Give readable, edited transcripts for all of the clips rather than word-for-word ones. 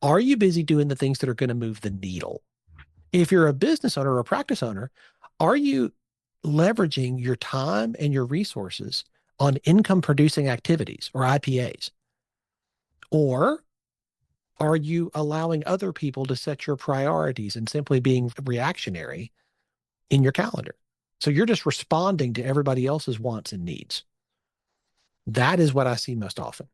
Are you busy doing the things that are going to move the needle? If you're a business owner or a practice owner, are you leveraging your time and your resources on income producing activities or IPAs? Or are you allowing other people to set your priorities and simply being reactionary in your calendar? So you're just responding to everybody else's wants and needs. That is what I see most often.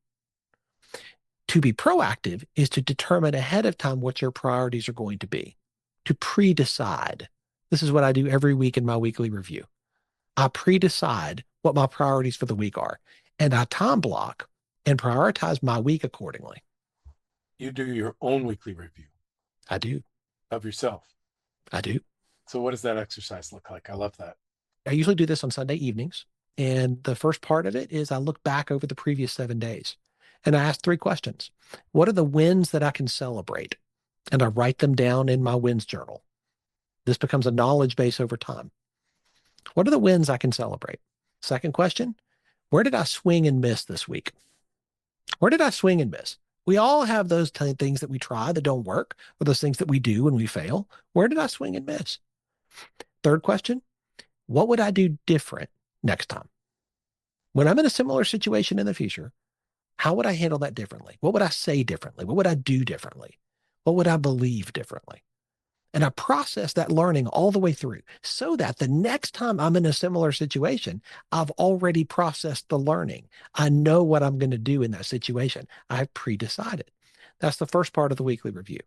To be proactive is to determine ahead of time what your priorities are going to be, to pre-decide. This is what I do every week in my weekly review. I pre-decide what my priorities for the week are, and I time block and prioritize my week accordingly. You do your own weekly review I do. of yourself. I do. So what does that exercise look like? I love that. I usually do this on Sunday evenings. And the first part of it is I look back over the previous 7 days and I ask three questions. What are the wins that I can celebrate? And I write them down in my wins journal. This becomes a knowledge base over time. What are the wins I can celebrate? Second question, where did I swing and miss this week? Where did I swing and miss? We all have those things that we try that don't work, or those things that we do and we fail. Where did I swing and miss? Third question, what would I do different next time? When I'm in a similar situation in the future, how would I handle that differently? What would I say differently? What would I do differently? What would I believe differently? And I process that learning all the way through so that the next time I'm in a similar situation, I've already processed the learning. I know what I'm going to do in that situation. I've pre-decided. That's the first part of the weekly review.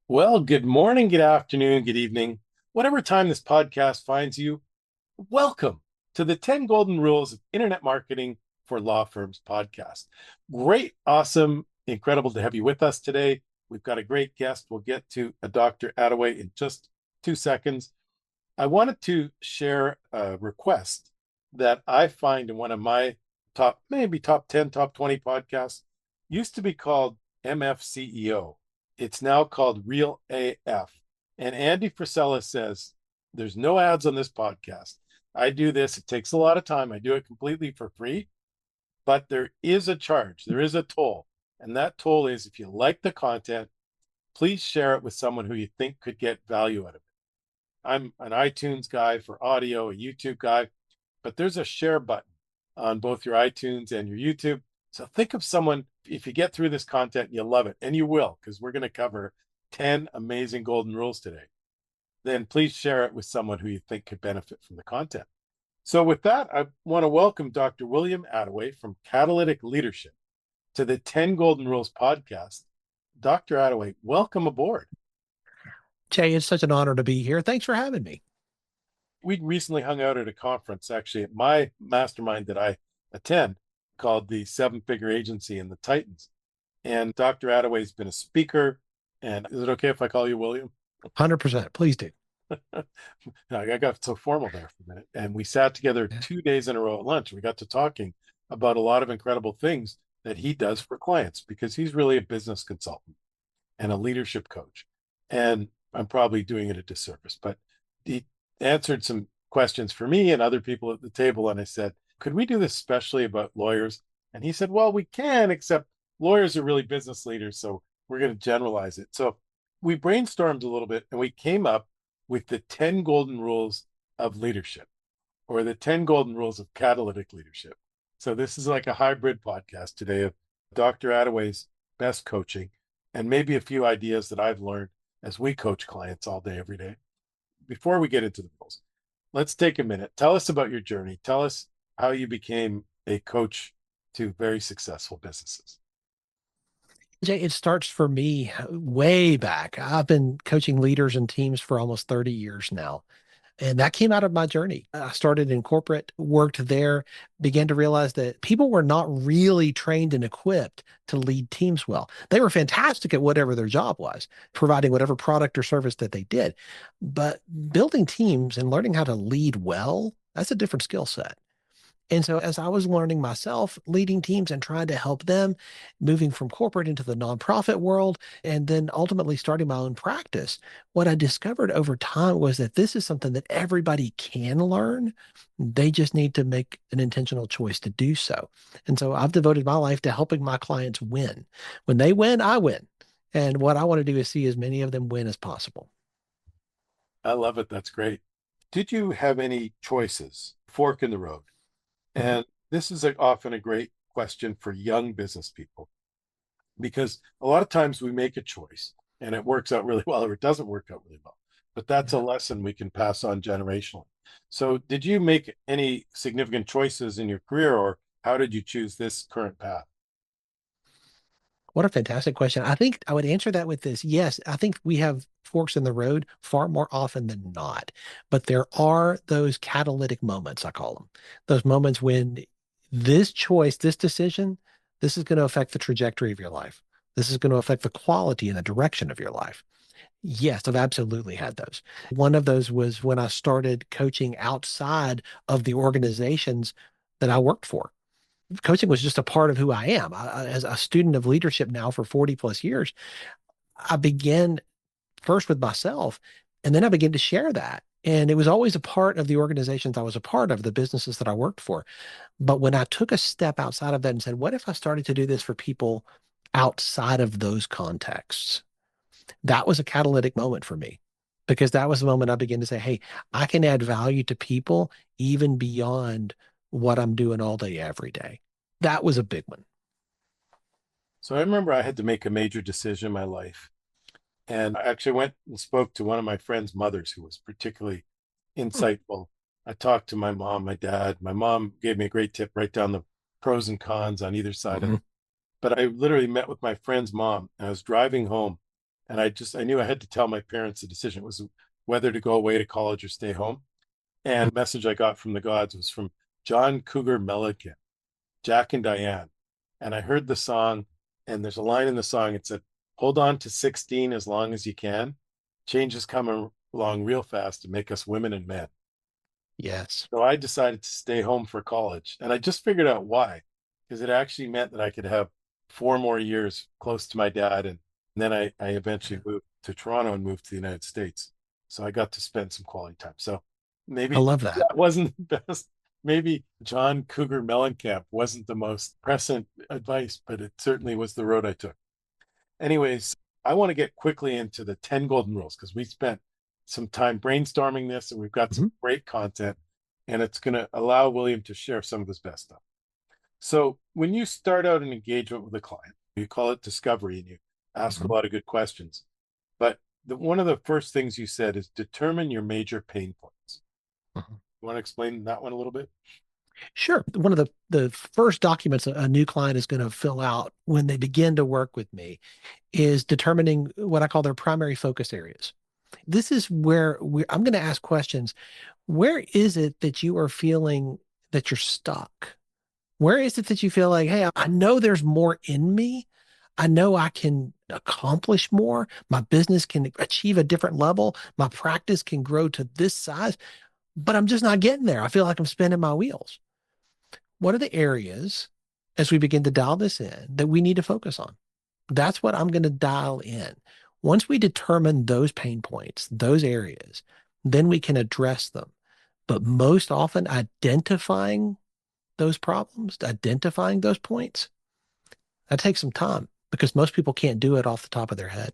Well, good morning, good afternoon, good evening. Whatever time this podcast finds you, welcome to the 10 Golden Rules of Internet Marketing for Law Firms podcast. Great, awesome, incredible to have you with us today. We've got a great guest. We'll get to Dr. Attaway in just 2 seconds. I wanted to share a request that I find in one of my top 10, top 20 podcasts. Used to be called MFCEO. It's now called Real AF. And Andy Frisella says, there's no ads on this podcast. I do this. It takes a lot of time. I do it completely for free, but there is a charge. There is a toll. And that toll is if you like the content, please share it with someone who you think could get value out of it. I'm an iTunes guy for audio, a YouTube guy, but there's a share button on both your iTunes and your YouTube. So think of someone, if you get through this content and you love it, and you will, because we're going to cover 10 amazing golden rules today, then please share it with someone who you think could benefit from the content. So with that, I want to welcome Dr. William Attaway from Catalytic Leadership to the 10 Golden Rules podcast. Dr. Attaway, welcome aboard. Jay, it's such an honor to be here. Thanks for having me. We recently hung out at a conference, actually, at my mastermind that I attend, called the Seven Figure Agency in the Titans. And Dr. Attaway's been a speaker. And is it okay if I call you William? 100%. Please do. I got so formal there for a minute. And we sat together 2 days in a row at lunch. We got to talking about a lot of incredible things that he does for clients, because he's really a business consultant and a leadership coach. And I'm probably doing it a disservice, but he answered some questions for me and other people at the table. And I said, could we do this especially about lawyers? And he said, well, we can, except lawyers are really business leaders. So we're going to generalize it. So we brainstormed a little bit and we came up with the 10 golden rules of leadership, or the 10 golden rules of catalytic leadership. So this is like a hybrid podcast today of Dr. Attaway's best coaching and maybe a few ideas that I've learned as we coach clients all day, every day. Before we get into the rules, let's take a minute. Tell us about your journey. Tell us how you became a coach to very successful businesses. Jay, it starts for me way back. I've been coaching leaders and teams for almost 30 years now. And that came out of my journey. I started in corporate, worked there, began to realize that people were not really trained and equipped to lead teams well. They were fantastic at whatever their job was, providing whatever product or service that they did. But building teams and learning how to lead well, that's a different skill set. And so as I was learning myself, leading teams and trying to help them, moving from corporate into the nonprofit world, and then ultimately starting my own practice, what I discovered over time was that this is something that everybody can learn. They just need to make an intentional choice to do so. And so I've devoted my life to helping my clients win. When they win, I win. And what I want to do is see as many of them win as possible. I love it. That's great. Did you have any choices, fork in the road? Mhm. And this is often a great question for young business people because a lot of times we make a choice and it works out really well or it doesn't work out really well. But that's a Yeah. lesson we can pass on generationally. So, did you make any significant choices in your career or how did you choose this current path? What a fantastic question. I think I would answer that with this. Yes, I think we have forks in the road far more often than not. But there are those catalytic moments, I call them. Those moments when this choice, this decision, this is going to affect the trajectory of your life. This is going to affect the quality and the direction of your life. Yes, I've absolutely had those. One of those was when I started coaching outside of the organizations that I worked for. Coaching was just a part of who I am. As a student of leadership now for 40 plus years, I began first with myself, and then I began to share that. And it was always a part of the organizations I was a part of, the businesses that I worked for. But when I took a step outside of that and said, what if I started to do this for people outside of those contexts? That was a catalytic moment for me because that was the moment I began to say, hey, I can add value to people even beyond what I'm doing all day, every day. That was a big one. So, I remember I had to make a major decision in my life. And I actually went and spoke to one of my friend's mothers who was particularly Hmm. insightful. I talked to my mom, my dad. My mom gave me a great tip, write down the pros and cons on either side of Mhm. it. But I literally met with my friend's mom and I was driving home and I knew I had to tell my parents the decision. It was whether to go away to college or stay home. And the message I got from the gods was from John Cougar Mellencamp, Jack and Diane. And I heard the song, and there's a line in the song. It said, hold on to 16 as long as you can. Change is coming along real fast to make us women and men. Yes. So I decided to stay home for college. And I just figured out why, because it actually meant that I could have 4 more years close to my dad. And then I eventually moved to Toronto and moved to the United States. So I got to spend some quality time. So I maybe love that. that wasn't the best. Maybe John Cougar Mellencamp wasn't the most prescient advice, but it certainly was the road I took. Anyways, I want to get quickly into the 10 golden rules because we spent some time brainstorming this and we've got some Mhm. great content and it's going to allow William to share some of his best stuff. So, when you start out an engagement with a client, you call it discovery and you ask a Mhm. lot of good questions. But one of the first things you said is determine your major pain points. Mhm. You want to explain that one a little bit? Sure. One of the first documents a new client is going to fill out when they begin to work with me is determining what I call their primary focus areas. This is where I'm going to ask questions. Where is it that you are feeling that you're stuck? Where is it that you feel like, hey, I know there's more in me. I know I can accomplish more. My business can achieve a different level. My practice can grow to this size, but I'm just not getting there. I feel like I'm spinning my wheels. What are the areas as we begin to dial this in that we need to focus on? That's what I'm going to dial in. Once we determine those pain points, those areas, then we can address them. But most often, identifying those problems, identifying those points, that takes some time because most people can't do it off the top of their head.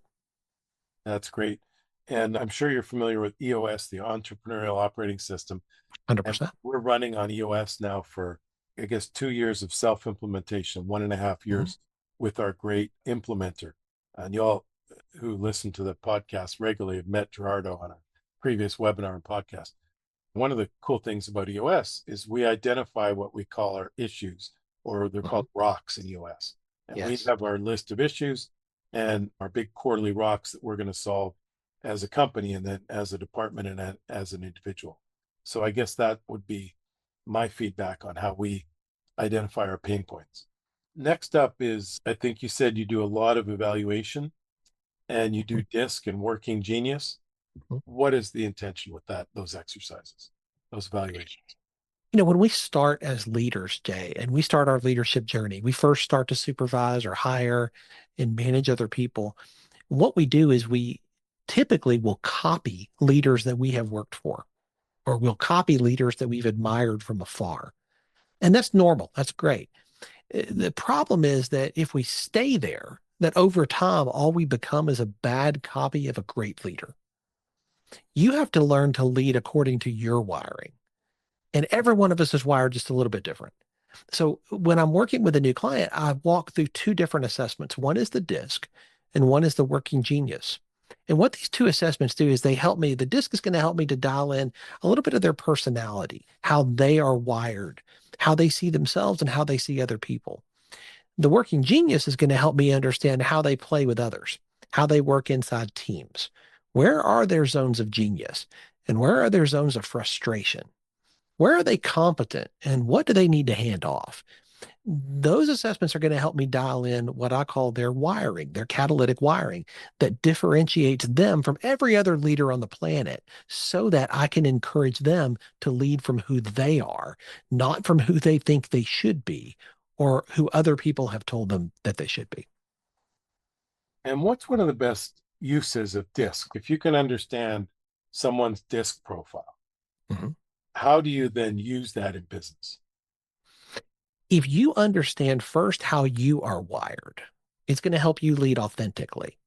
That's great. And I'm sure you're familiar with EOS, the Entrepreneurial Operating System. And 100%. we're running on EOS now for, I guess, 2 years of self implementation, 1.5 years with our great implementer. And you all who listen to the podcast regularly have met Gerardo on a previous webinar and podcast. One of the cool things about EOS is we identify what we call our issues, or they're Hmm. called rocks in EOS. And we Yes. have our list of issues and our big quarterly rocks that we're going to solve as a company and then as a department and as an individual. So I guess that would be my feedback on how we identify our pain points. Next up is I think you said you do a lot of evaluation and you do DISC and working genius. Mhm. What is the intention with those exercises, those evaluations? When we start as leaders, Jay, and we start our leadership journey, we first start to supervise or hire and manage other people. What we do is we typically will copy leaders that we have worked for, or we'll copy leaders that we've admired from afar. And that's normal. That's great. The problem is that if we stay there, that over time, all we become is a bad copy of a great leader. You have to learn to lead according to your wiring. And every one of us is wired just a little bit different. So when I'm working with a new client, I walk through two different assessments. One is the DISC and one is the working genius. And what these two assessments do is they help me. The DISC is going to help me to dial in a little bit of their personality, how they are wired, how they see themselves and how they see other people. The working genius is going to help me understand how they play with others, how they work inside teams. Where are their zones of genius and where are their zones of frustration? Where are they competent and what do they need to hand off? Those assessments are going to help me dial in what I call their wiring, their catalytic wiring that differentiates them from every other leader on the planet so that I can encourage them to lead from who they are, not from who they think they should be or who other people have told them that they should be. And what's one of the best uses of DISC? If you can understand someone's DISC profile, Mhm. how do you then use that in business? If you understand first how you are wired, it's going to help you lead authentically.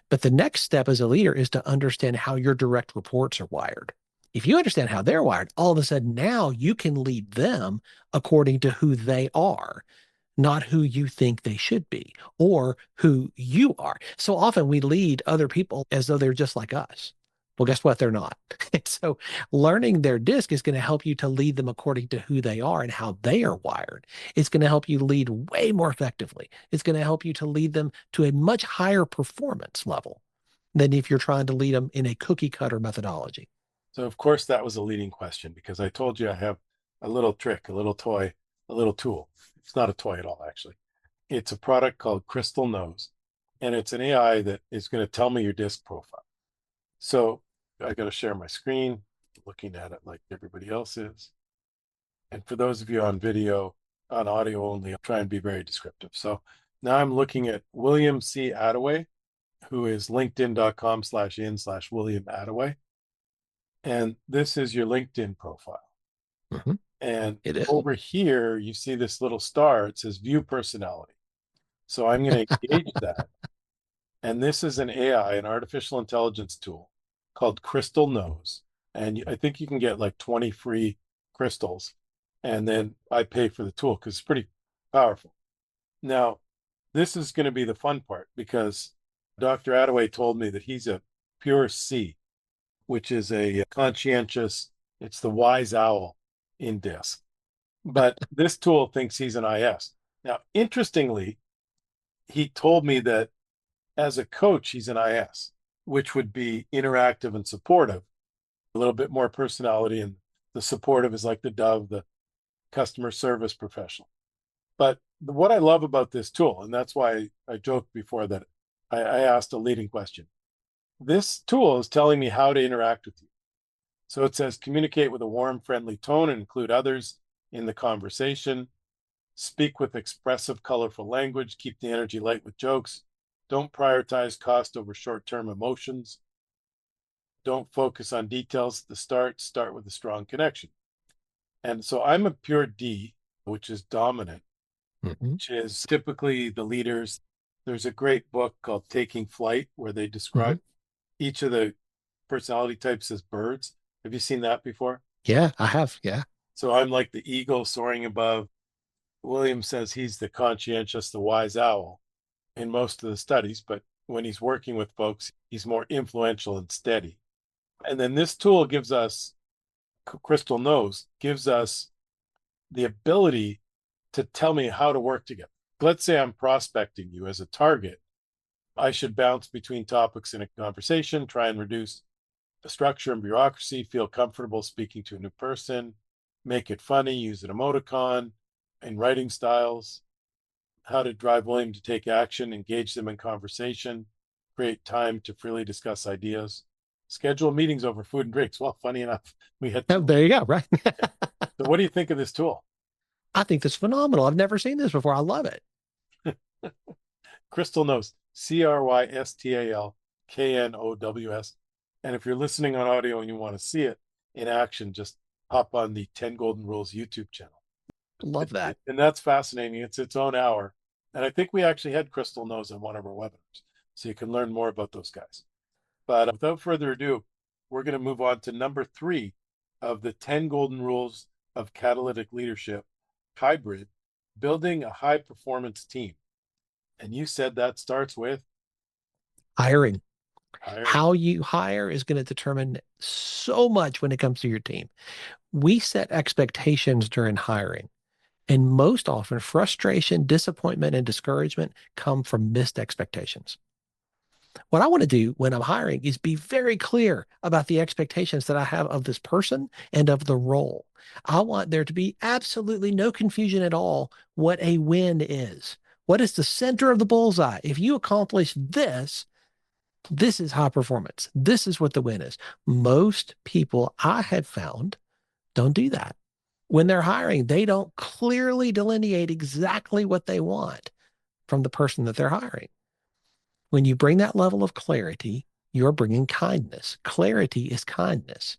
But the next step as a leader is to understand how your direct reports are wired. If you understand how they're wired, all of a sudden now you can lead them according to who they are, not who you think they should be or who you are. So often we lead other people as though they're just like us. Well, guess what? They're not. So learning their disc is going to help you to lead them according to who they are and how they are wired. It's going to help you lead way more effectively. It's going to help you to lead them to a much higher performance level than if you're trying to lead them in a cookie cutter methodology. So, of course, that was a leading question because I told you I have a little trick, a little toy, a little tool. It's not a toy at all, actually. It's a product called CrystalKnows, and it's an AI that is going to tell me your disc profile. So, I got to share my screen, looking at it like everybody else is. And for those of you on video, on audio only, I'll try and be very descriptive. So now I'm looking at William C. Attaway, who is linkedin.com/in/William Attaway. And this is your LinkedIn profile. Mhm. And It is. over here, you see this little star. It says view personality. So I'm going to engage that. And this is an AI, an artificial intelligence tool called CrystalKnows. And I think you can get like 20 free crystals. And then I pay for the tool because it's pretty powerful. Now, this is going to be the fun part because Dr. Attaway told me that he's a pure C, which is a conscientious, it's the wise owl in DISC. But this tool thinks he's an IS. Now, interestingly, he told me that as a coach, he's an IS, which would be interactive and supportive, a little bit more personality. And the supportive is like the dove, the customer service professional. But what I love about this tool, and that's why I joked before that I asked a leading question. This tool is telling me how to interact with you. So it says communicate with a warm, friendly tone and include others in the conversation. Speak with expressive, colorful language. Keep the energy light with jokes. Don't prioritize cost over short term emotions. Don't focus on details at the start. Start with a strong connection. And so I'm a pure D, which is dominant, Mhm. which is typically the leaders. There's a great book called Taking Flight where they Mhm. describe each of the personality types as birds. Have you seen that before? Yeah, I have. Yeah. So I'm like the eagle soaring above. William says he's the conscientious, the wise owl in most of the studies, but when he's working with folks, he's more influential and steady. And then this tool gives us, CrystalKnows, gives us the ability to tell me how to work together. Let's say I'm prospecting you as a target. I should bounce between topics in a conversation, try and reduce the structure and bureaucracy, feel comfortable speaking to a new person, make it funny, use an emoticon and writing styles, how to drive William to take action, engage them in conversation, create time to freely discuss ideas, schedule meetings over food and drinks. Well, funny enough, we had Oh, two. there you go. Right. So what do you think of this tool? I think that's phenomenal. I've never seen this before. I love it. CrystalKnows, CrystalKnows. And if you're listening on audio and you want to see it in action, just hop on the 10 Golden Rules YouTube channel. Love that. And that's fascinating. It's its own hour. And I think we actually had CrystalKnows on one of our webinars. So you can learn more about those guys. But without further ado, we're going to move on to number 3 of the 10 Golden Rules of Catalytic Leadership Hybrid, building a high performance team. And you said that starts with Hiring. hiring. How you hire is going to determine so much when it comes to your team. We set expectations during hiring, and most often frustration, disappointment, and discouragement come from missed expectations. What I want to do when I'm hiring is be very clear about the expectations that I have of this person and of the role. I want there to be absolutely no confusion at all what a win is. What is the center of the bullseye? If you accomplish this, this is high performance. This is what the win is. Most people I have found don't do that. When they're hiring, they don't clearly delineate exactly what they want from the person that they're hiring. When you bring that level of clarity, you're bringing kindness. Clarity is kindness.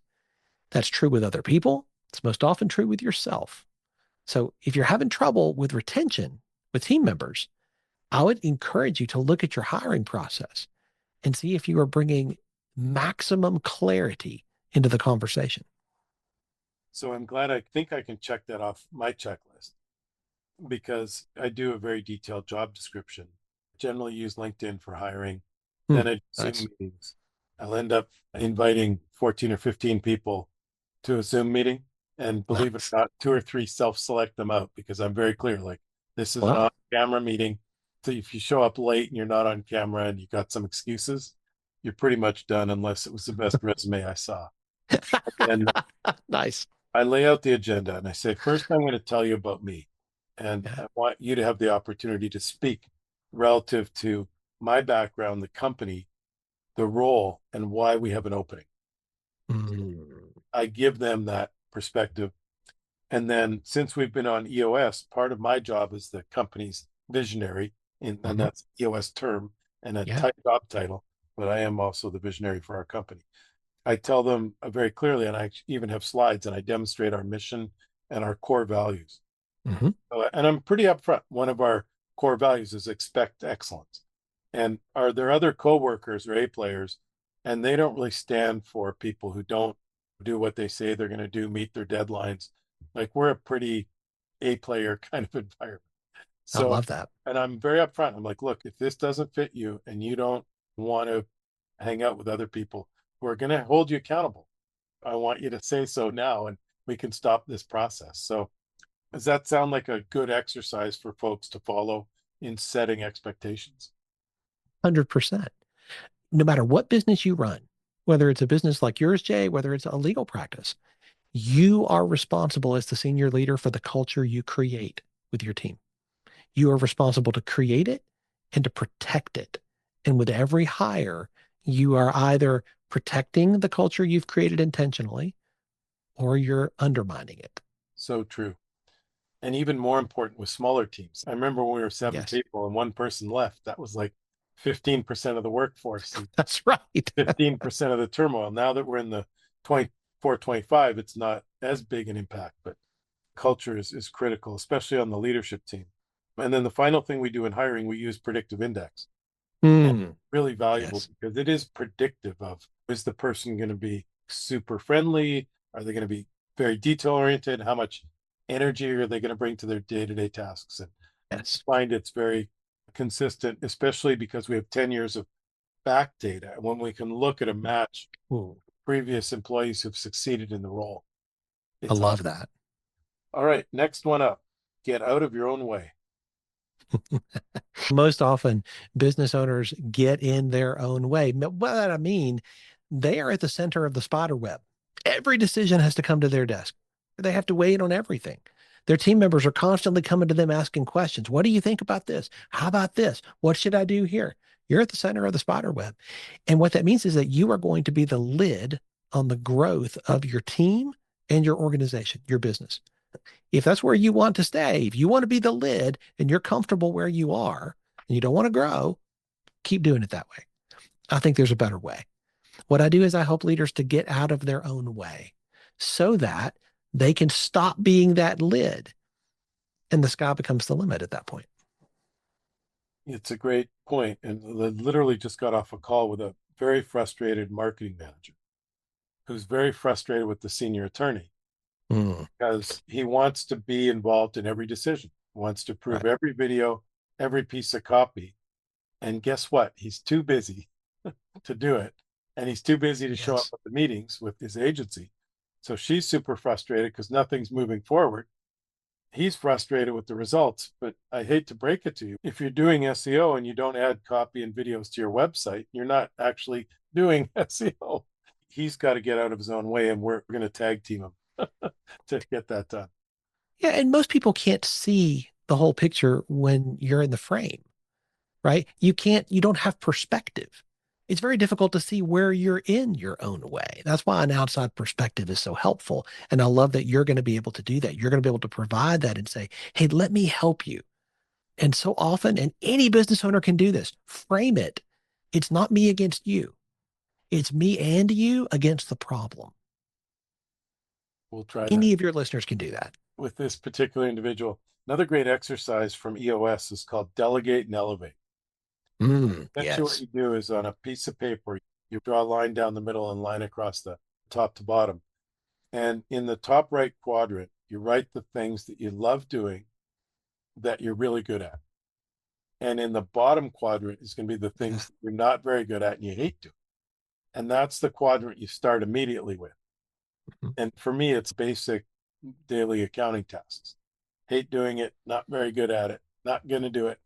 That's true with other people. It's most often true with yourself. So if you're having trouble with retention with team members, I would encourage you to look at your hiring process and see if you are bringing maximum clarity into the conversation. So I'm glad I think I can check that off my checklist because I do a very detailed job description. Generally use LinkedIn for hiring. Then I do Zoom Nice. meetings. I'll end up inviting 14 or 15 people to a Zoom meeting. And believe it or not, 2 or 3 self-select them out because I'm very clear. Like, this is an Wow. on-camera meeting. So if you show up late and you're not on camera and you got some excuses, you're pretty much done unless it was the best resume I saw. And Nice. I lay out the agenda and I say, first, I'm going to tell you about me. And Yeah. I want you to have the opportunity to speak relative to my background, the company, the role, and why we have an opening. Mm. I give them that perspective. And then since we've been on EOS, part of my job is the company's visionary, and that's EOS term and a Yeah. job title, but I am also the visionary for our company. I tell them very clearly, and I even have slides, and I demonstrate our mission and our core values. Mm-hmm. And I'm pretty upfront. One of our core values is expect excellence. And are there other coworkers or A players, and they don't really stand for people who don't do what they say they're going to do, meet their deadlines. Like, we're a pretty A player kind of environment. I So, love that. and I'm very upfront. I'm like, look, if this doesn't fit you and you don't want to hang out with other people, we're going to hold you accountable. I want you to say so now, and we can stop this process. So, does that sound like a good exercise for folks to follow in setting expectations? 100%. No matter what business you run, whether it's a business like yours, Jay, whether it's a legal practice, you are responsible as the senior leader for the culture you create with your team. You are responsible to create it and to protect it. And with every hire, you are either protecting the culture you've created intentionally or you're undermining it. So true. And even more important with smaller teams. I remember when we were 7 Yes, people and one person left, that was like 15% of the workforce and that's right. 15% of the turmoil. Now that we're in the 24, 25, it's not as big an impact, but culture is critical, especially on the leadership team. And then the final thing we do in hiring, we use predictive index. And really valuable Yes. because it is predictive of, is the person going to be super friendly? Are they going to be very detail oriented? How much energy are they going to bring to their day-to-day tasks? And Yes. I find it's very consistent, especially because we have 10 years of back data. And when we can look at a match Ooh, previous employees who've succeeded in the role, I it's love awesome. that. All right, next one up. Get out of your own way. Most often, business owners get in their own way. What that I mean, they are at the center of the spider web. Every decision has to come to their desk. They have to wait on everything. Their team members are constantly coming to them asking questions. What do you think about this? How about this? What should I do here? You're at the center of the spider web. And what that means is that you are going to be the lid on the growth of your team and your organization, your business. If that's where you want to stay, if you want to be the lid and you're comfortable where you are and you don't want to grow, keep doing it that way. I think there's a better way. What I do is I help leaders to get out of their own way so that they can stop being that lid and the sky becomes the limit at that point. It's a great point. And I literally just got off a call with a very frustrated marketing manager who's very frustrated with the senior attorney Mm, because he wants to be involved in every decision, wants to right. approve every video, every piece of copy. And guess what? He's too busy to do it. And he's too busy to show up Yes. at the meetings with his agency. So she's super frustrated because nothing's moving forward. He's frustrated with the results, but I hate to break it to you. If you're doing SEO and you don't add copy and videos to your website, you're not actually doing SEO. He's got to get out of his own way, and we're going to tag team him to get that done. Yeah. And most people can't see the whole picture when you're in the frame, right? You don't have perspective. It's very difficult to see where you're in your own way. That's why an outside perspective is so helpful. And I love that you're going to be able to do that. You're going to be able to provide that and say, hey, let me help you. And so often, and any business owner can do this, frame it. It's not me against you. It's me and you against the problem. We'll try that Any of your listeners can do that. with this particular individual. Another great exercise from EOS is called delegate and elevate. Essentially, what Yes. you do is on a piece of paper, you draw a line down the middle and line across the top to bottom. And in the top right quadrant, you write the things that you love doing that you're really good at. And in the bottom quadrant is going to be the Yeah. things that you're not very good at and you hate doing. And that's the quadrant you start immediately with. Mhm. And for me, it's basic daily accounting tasks. Hate doing it, not very good at it, not going to do it.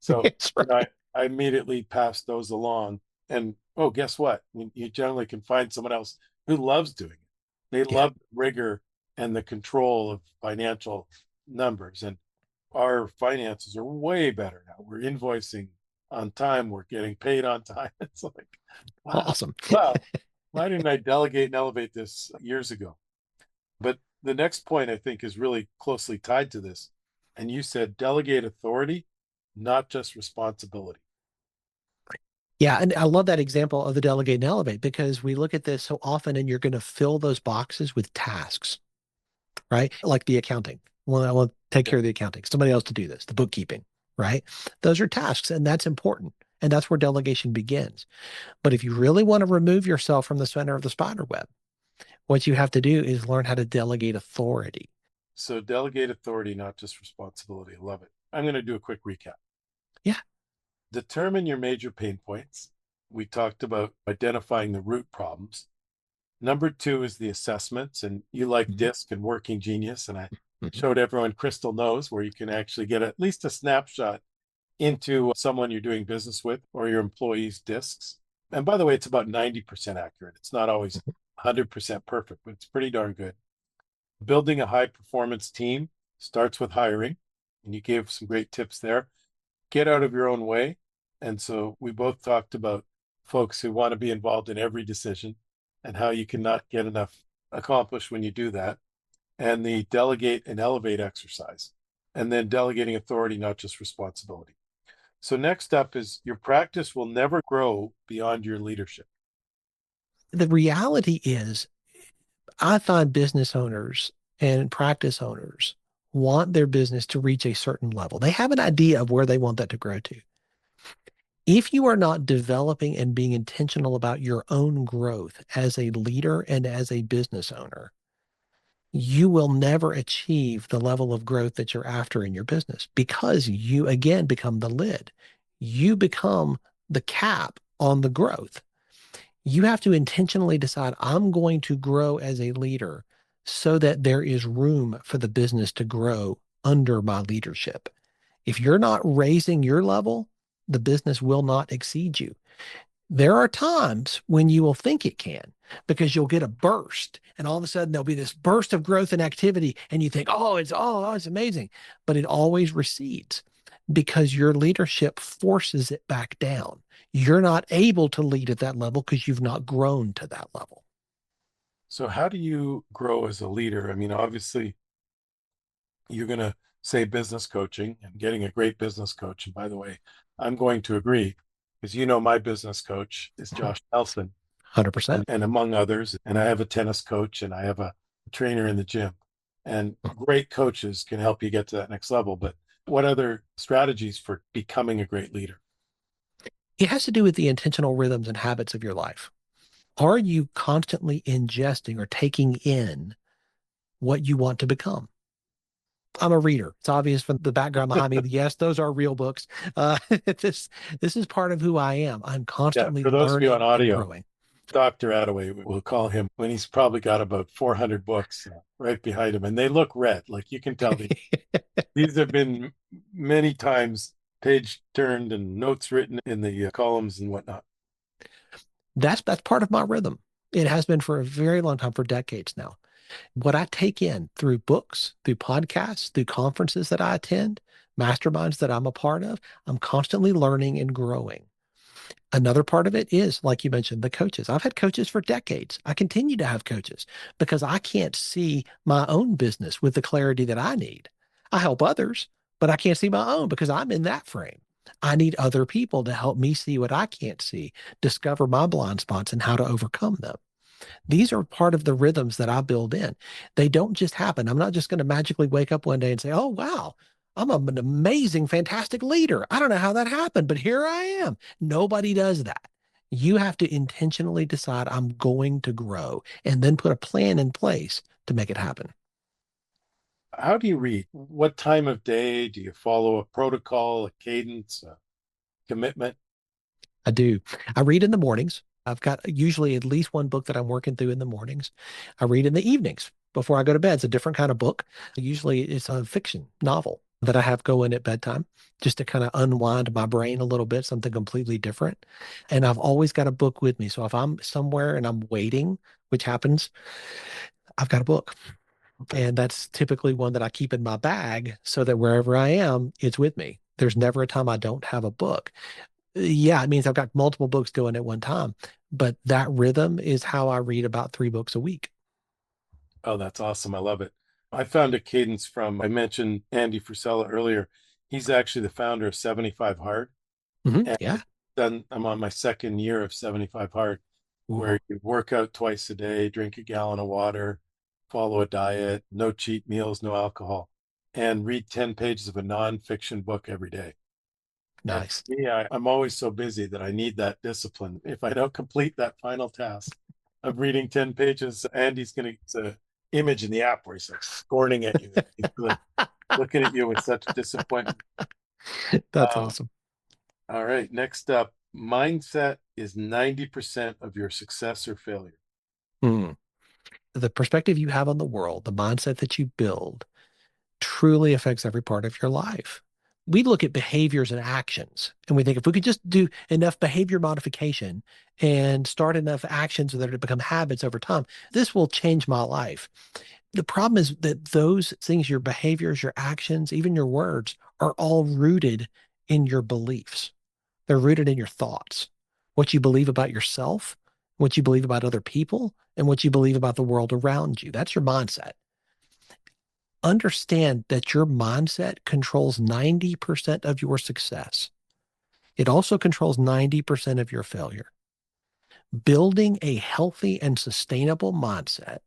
So, That's right. I immediately pass those along. And oh, guess what? You generally can find someone else who loves doing it. They Yeah. love the rigor and the control of financial numbers. And our finances are way better now. We're invoicing on time. We're getting paid on time. It's like, wow, Awesome. wow. Why didn't I delegate and elevate this years ago? But the next point I think is really closely tied to this. And you said delegate authority, not just responsibility. Yeah. And I love that example of the delegate and elevate because we look at this so often and you're going to fill those boxes with tasks, right? Like the accounting. Well, I want to take Yeah. care of the accounting. Somebody else to do this, the bookkeeping, right? Those are tasks and that's important. And that's where delegation begins. But if you really want to remove yourself from the center of the spider web, what you have to do is learn how to delegate authority. So delegate authority, not just responsibility. I love it. I'm going to do a quick recap. Yeah. Determine your major pain points. We talked about identifying the root problems. Number two is the assessments, and you like Mhm. DISC and Working Genius, and I Mhm. showed everyone CrystalKnows, where you can actually get at least a snapshot into someone you're doing business with or your employees' DISCs. And by the way, it's about 90% accurate. It's not always 100% perfect, but it's pretty darn good. Building a high performance team starts with hiring, and you gave some great tips there. Get out of your own way. And so we both talked about folks who want to be involved in every decision and how you cannot get enough accomplished when you do that. And the delegate and elevate exercise. And then delegating authority, not just responsibility. So next up is your practice will never grow beyond your leadership. The reality is, I find business owners and practice owners want their business to reach a certain level. They have an idea of where they want that to grow to. If you are not developing and being intentional about your own growth as a leader and as a business owner, you will never achieve the level of growth that you're after in your business because you again become the lid. You become the cap on the growth. You have to intentionally decide, I'm going to grow as a leader so that there is room for the business to grow under my leadership. If you're not raising your level, the business will not exceed you. There are times when you will think it can because you'll get a burst and all of a sudden there'll be this burst of growth and activity and you think, oh, it's amazing. But it always recedes because your leadership forces it back down. You're not able to lead at that level because you've not grown to that level. So how do you grow as a leader? I mean, obviously You're going to say business coaching and getting a great business coach. And by the way, I'm going to agree because my business coach is Josh Nelson 100%. and among others. And I have a tennis coach and I have a trainer in the gym. And great coaches can help you get to that next level. But what other strategies for becoming a great leader? It has to do with the intentional rhythms and habits of your life. Are you constantly ingesting or taking in what you want to become? I'm a reader. It's obvious from the background behind me. Yes, those are real books. Uh, this this is part of who I am. I'm Yeah, constantly for those of you on learning and audio, growing. Dr. Attaway, we'll call him when he's probably got about 400 books right behind him, and they look red. Like you can tell these have been many times page turned and notes written in the columns and whatnot. That's part of my rhythm. It has been for a very long time, for decades now. What I take in through books, through podcasts, through conferences that I attend, masterminds that I'm a part of, I'm constantly learning and growing. Another part of it is, like you mentioned, the coaches. I've had coaches for decades. I continue to have coaches because I can't see my own business with the clarity that I need. I help others, but I can't see my own because I'm in that frame. I need other people to help me see what I can't see, discover my blind spots and how to overcome them. These are part of the rhythms that I build in. They don't just happen. I'm not just going to magically wake up one day and say, oh, wow, I'm an amazing, fantastic leader. I don't know how that happened, but here I am. Nobody does that. You have to intentionally decide I'm going to grow and then put a plan in place to make it happen. How do you read? What time of day do you follow? A protocol, a cadence, a commitment? I do. I read in the mornings. I've got usually at least one book that I'm working through in the mornings. I read in the evenings before I go to bed. It's a different kind of book. Usually it's a fiction novel that I have going at bedtime just to kind of unwind my brain a little bit, something completely different. And I've always got a book with me. So if I'm somewhere and I'm waiting, which happens, I've got a book. And that's typically one that I keep in my bag so that wherever I am, it's with me. There's never a time I don't have a book. Yeah, it means I've got multiple books going at one time, but that rhythm is how I read about 3 books a week. Oh, that's awesome. I love it. I found a cadence from, I mentioned Andy Frisella earlier. He's actually the founder of 75 Hard. And Yeah. I'm on my second year of 75 Hard, Ooh, where you work out twice a day, drink a gallon of water, follow a diet, no cheat meals, no alcohol, and read 10 pages of a nonfiction book every day. And nice. for me, I'm always so busy that I need that discipline. If I don't complete that final task of reading 10 pages, Andy's going to, it's a image in the app where he's like scorning at you. He's like looking at you with such disappointment. That's Um, awesome. all right. Next up, mindset is 90% of your success or failure. Hmm. The perspective you have on the world, the mindset that you build truly affects every part of your life. We look at behaviors and actions and we think if we could just do enough behavior modification and start enough actions that it become habits over time, this will change my life. The problem is that those things, your behaviors, your actions, even your words, are all rooted in your beliefs. They're rooted in your thoughts, what you believe about yourself, what you believe about other people, and what you believe about the world around you. That's your mindset. Understand that your mindset controls 90% of your success. It also controls 90% of your failure. Building a healthy and sustainable mindset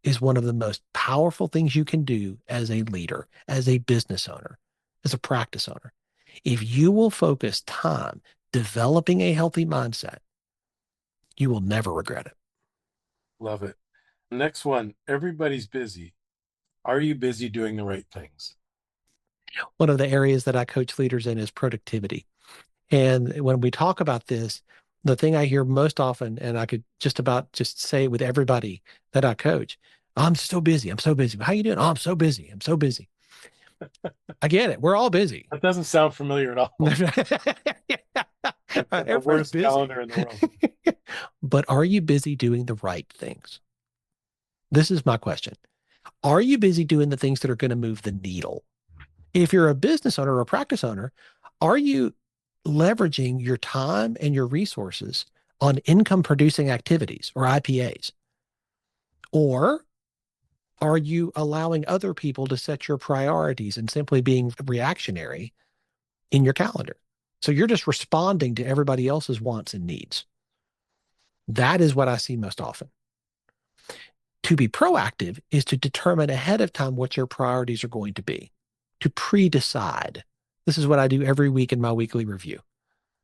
is one of the most powerful things you can do as a leader, as a business owner, as a practice owner. If you will focus time developing a healthy mindset, you will never regret it. Love it. Next one, everybody's busy. Are you busy doing the right things? One of the areas that I coach leaders in is productivity. And when we talk about this, the thing I hear most often, and I could just about just say it with everybody that I coach, I'm so busy. I'm so busy. How you doing? Oh, I'm so busy. I'm so busy. I get it. We're all busy. That doesn't sound familiar at all. I've got the Everybody's worst busy. calendar in the world. But are you busy doing the right things? This is my question. Are you busy doing the things that are going to move the needle? If you're a business owner or a practice owner, are you leveraging your time and your resources on income producing activities or IPAs? Or Are you allowing other people to set your priorities and simply being reactionary in your calendar? So you're just responding to everybody else's wants and needs. That is what I see most often. To be proactive is to determine ahead of time what your priorities are going to be, to pre decide. This is what I do every week in my weekly review.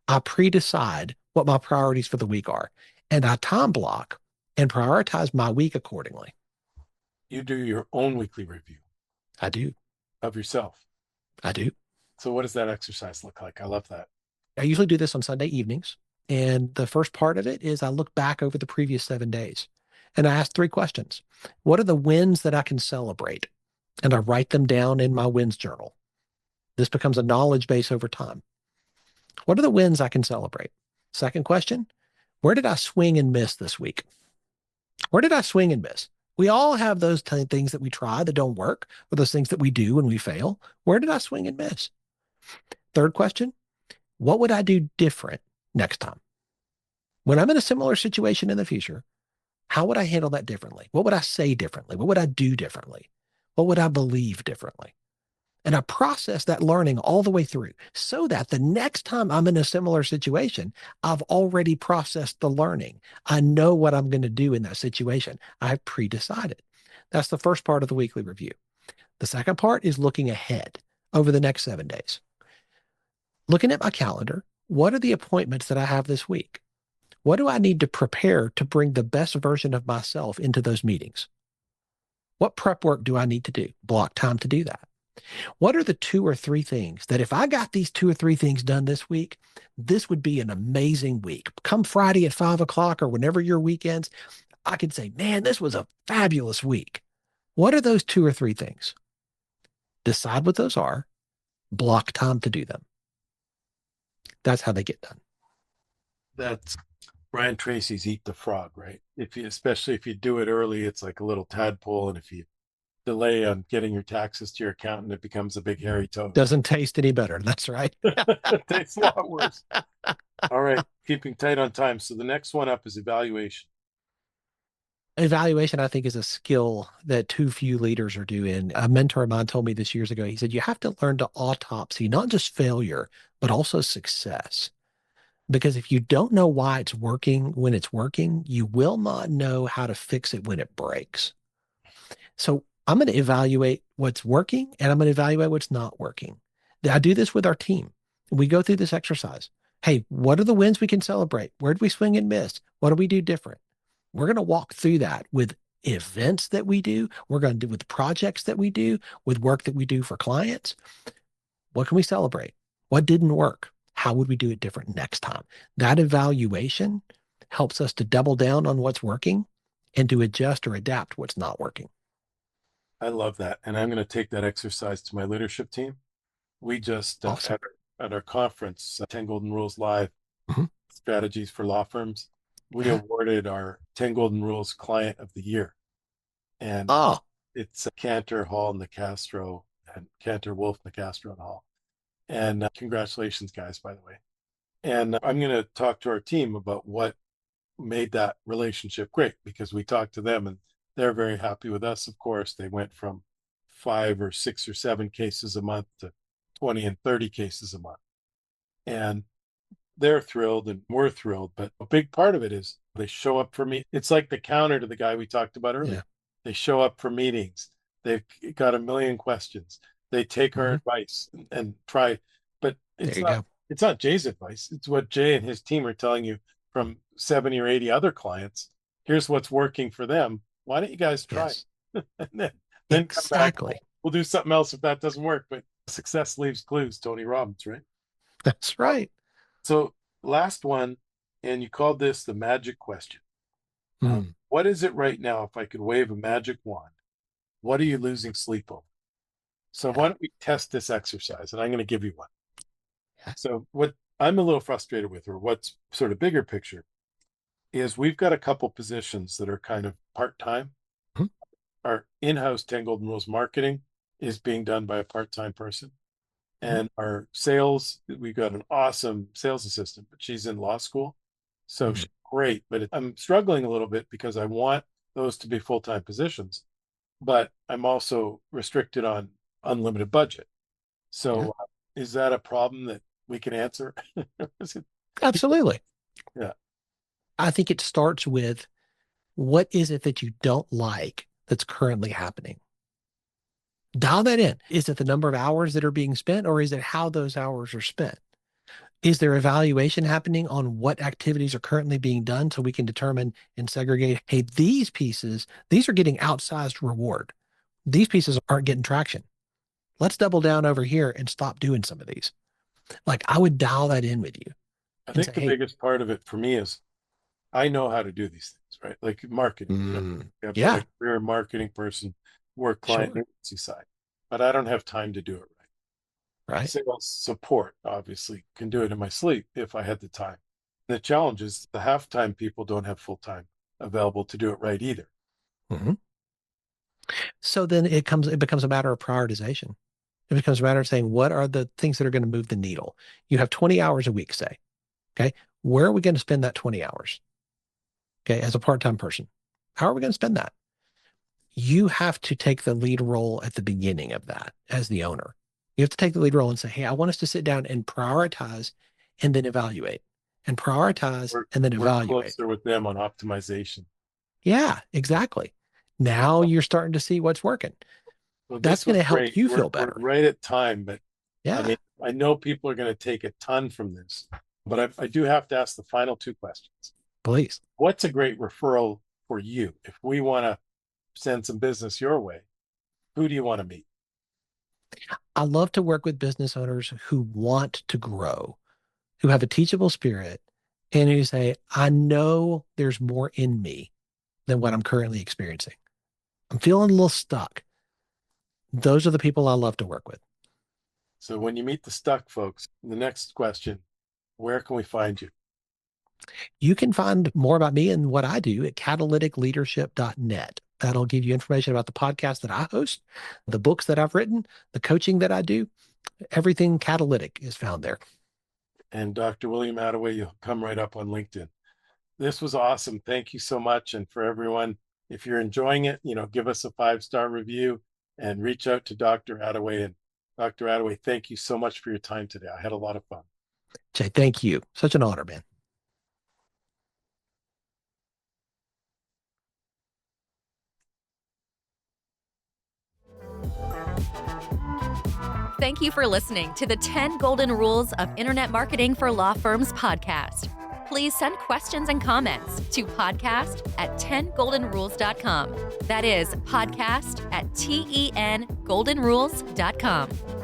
I pre decide what my priorities for the week are, and I time block and prioritize my week accordingly. You do your own weekly review I do. of yourself. I do. So what does that exercise look like? I love that. I usually do this on Sunday evenings. And the first part of it is I look back over the previous 7 days and I ask three questions. What are the wins that I can celebrate? And I write them down in my wins journal. This becomes a knowledge base over time. What are the wins I can celebrate? Second question, where did I swing and miss this week? Where did I swing and miss? We all have those things that we try that don't work, or those things that we do and we fail. Where did I swing and miss? Third question, what would I do different next time? When I'm in a similar situation in the future, how would I handle that differently? What would I say differently? What would I do differently? What would I believe differently? And I process that learning all the way through so that the next time I'm in a similar situation, I've already processed the learning. I know what I'm going to do in that situation. I've pre-decided. That's the first part of the weekly review. The second part is looking ahead over the next 7 days. Looking at my calendar, what are the appointments that I have this week? What do I need to prepare to bring the best version of myself into those meetings? What prep work do I need to do? Block time to do that. What are the 2 or 3 things that if I got these 2 or 3 things done this week, this would be an amazing week? Come Friday at 5 o'clock or whenever your weekends, I could say, man, this was a fabulous week. What are those 2 or 3 things? Decide what those are, block time to do them. That's how they get done. That's Brian Tracy's Eat the Frog, right? If you, especially if you do it early, it's like a little tadpole. And if you delay on getting your taxes to your accountant, it becomes a big hairy toad. Doesn't taste any better. That's right. It tastes a lot worse. All right, keeping tight on time. So the next one up is evaluation. Evaluation, I think, is a skill that too few leaders are doing. A mentor of mine told me this years ago. He said, you have to learn to autopsy, not just failure, but also success. Because if you don't know why it's working when it's working, you will not know how to fix it when it breaks. So I'm going to evaluate what's working and I'm going to evaluate what's not working. I do this with our team. We go through this exercise. Hey, what are the wins we can celebrate? Where did we swing and miss? What do we do different? We're going to walk through that with events that we do. We're going to do with projects that we do, with work that we do for clients. What can we celebrate? What didn't work? How would we do it different next time? That evaluation helps us to double down on what's working and to adjust or adapt what's not working. I love that. And I'm going to take that exercise to my leadership team. We just, Awesome. at our conference, 10 Golden Rules Live, Mhm. Strategies for Law Firms, we Yeah. awarded our 10 Golden Rules Client of the Year. And Oh, it's Cantor, Hall, Nicastro, and Cantor, Wolf, Nicastro, and Hall. And congratulations, guys, by the way. And I'm going to talk to our team about what made that relationship great because we talked to them and they're very happy with us. Of course, they went from 5 or 6 or 7 cases a month to 20 and 30 cases a month. And they're thrilled and we're thrilled. But a big part of it is they show up for me. It's like the counter to the guy we talked about earlier. yeah. They show up for meetings. They've got a million questions. They take our Mhm. advice and try, but There it's you not go. it's not Jay's advice. It's what Jay and his team are telling you from 70 or 80 other clients. Here's what's working for them. Why don't you guys try Yes, it? And then come back. exactly. We'll do something else if that doesn't work. But success leaves clues, Tony Robbins, right? That's right. So last one, and you called this the magic question. Mm, What is it right now? If I could wave a magic wand, what are you losing sleep over? So yeah. why don't we test this exercise? And I'm going to give you one. Yeah. So what I'm a little frustrated with, or what's sort of bigger picture, is we've got a couple positions that are kind of part-time. Mhm. Our in-house 10 Golden Rules marketing is being done by a part-time person. Mhm. And our sales, we've got an awesome sales assistant, but she's in law school. So Mhm. she's great, but I'm struggling a little bit because I want those to be full-time positions. but I'm also restricted on unlimited budget. Yeah, So is that a problem that we can answer? Is it people? absolutely. Yeah, I think it starts with what is it that you don't like that's currently happening? Dial that in. Is it the number of hours that are being spent, or is it how those hours are spent? Is there evaluation happening on what activities are currently being done so we can determine and segregate, hey, these pieces, these are getting outsized reward. These pieces aren't getting traction. Let's double down over here and stop doing some of these. Like I would dial that in with you I and say, think the hey, biggest part of it for me is I know how to do these things, right? Like marketing. I've been yeah, a career marketing person, work client sure, agency side, but I don't have time to do it right. right. Sales support, obviously, can do it in my sleep if I had the time. The challenge is the half-time people don't have full time available to do it right either. Mhm. So then it becomes a matter of prioritization. It becomes a matter of saying, what are the things that are going to move the needle? You have 20 hours a week, say, okay, where are we going to spend that 20 hours? Okay, as a part-time person, how are we going to spend that? You have to take the lead role at the beginning of that as the owner. You have to take the lead role and say, hey, I want us to sit down and prioritize and then evaluate and prioritize Work, and then work evaluate. closer with them on optimization. Yeah, exactly. Now you're starting to see what's working. Well, That's this going was to help great. you We're feel we're better. right at time, but I Yeah, mean, I know people are going to take a ton from this, but I do have to ask the final two questions. please. What's a great referral for you? If we want to send some business your way, who do you want to meet? I love to work with business owners who want to grow, who have a teachable spirit, and who say, I know there's more in me than what I'm currently experiencing. I'm feeling a little stuck. Those are the people I love to work with. So when you meet the stuck folks, the next question, where can we find you? You can find more about me and what I do at catalyticleadership.net. That'll give you information about the podcast that I host, the books that I've written, the coaching that I do. Everything Catalytic is found there. And Dr. William Attaway, you'll come right up on LinkedIn. This was awesome. Thank you so much. And for everyone, if you're enjoying it, give us a 5-star review and reach out to Dr. Attaway. And Dr. Attaway, thank you so much for your time today. I had a lot of fun. Jay, thank you. Such an honor, man. Thank you for listening to the 10 Golden Rules of Internet Marketing for Law Firms podcast. Please send questions and comments to podcast@10goldenrules.com. That is podcast@TENgoldenrules.com.